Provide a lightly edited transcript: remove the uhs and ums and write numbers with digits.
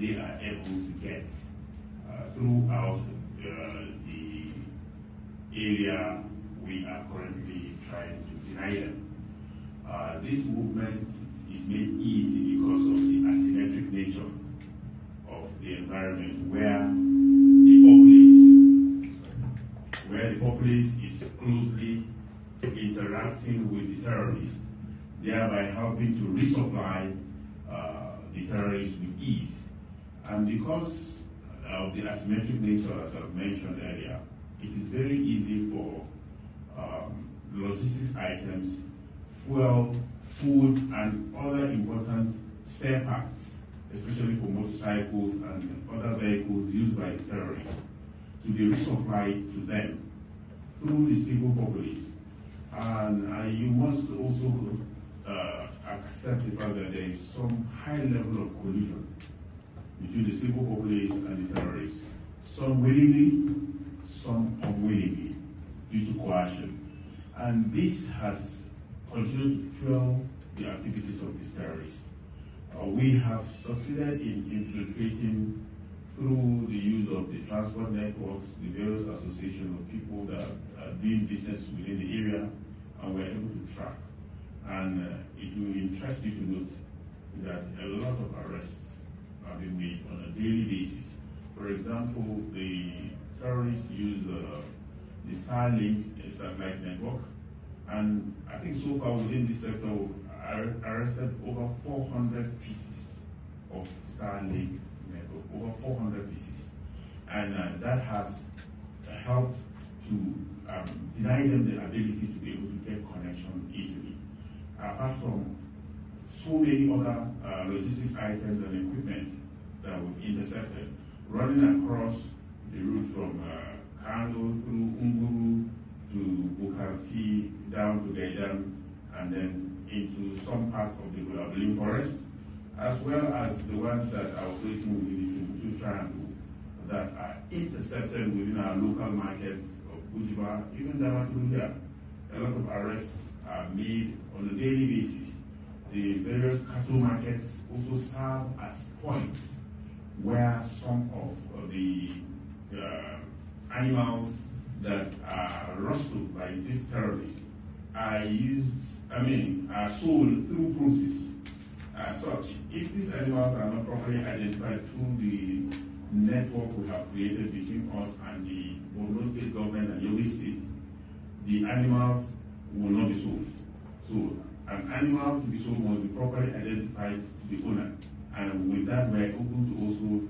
they are able to get throughout the area we are currently trying to deny them. This movement is made easy because of the asymmetric nature of the environment where the populace is closely interacting with the terrorists, thereby helping to resupply the terrorists with ease. And because of the asymmetric nature, as I've mentioned earlier, it is very easy for logistics items, fuel, food, and other important spare parts, especially for motorcycles and other vehicles used by the terrorists, to be resupplied to them through the civil populace. And you must also accept the fact that there is some high level of collusion between the civil populace and the terrorists, some willingly, some unwillingly, due to coercion. And this has continued to fuel the activities of these terrorists. We have succeeded in infiltrating through the use of the transport networks, the various associations of people that are doing business within the area, and we're able to track. And it will interest you to note that a lot of arrests are being made on a daily basis. For example, the terrorists use the Starlink satellite network, and I think so far within this sector, we've arrested over 400 pieces of Starlink network, over 400 pieces. And that has helped to deny them the ability to be able to get connection easily. Apart from so many other logistics items and equipment that we've intercepted, running across the route from Kano through Unguru to Bukarti, down to Gaidam, and then into some parts of the Gulabulin forest, as well as the ones that are operating within the Timbuktu Triangle that are intercepted within our local markets of Bujiba, even Damaturu here. A lot of arrests are made on a daily basis. The various cattle markets also serve as points where some of the animals that are rustled by these terrorists are sold through process. As such, if these animals are not properly identified through the network we have created between us and the Borno State government and Yobe State, the animals will not be sold. So an animal to be sold must be properly identified to the owner. And with that, we are able to also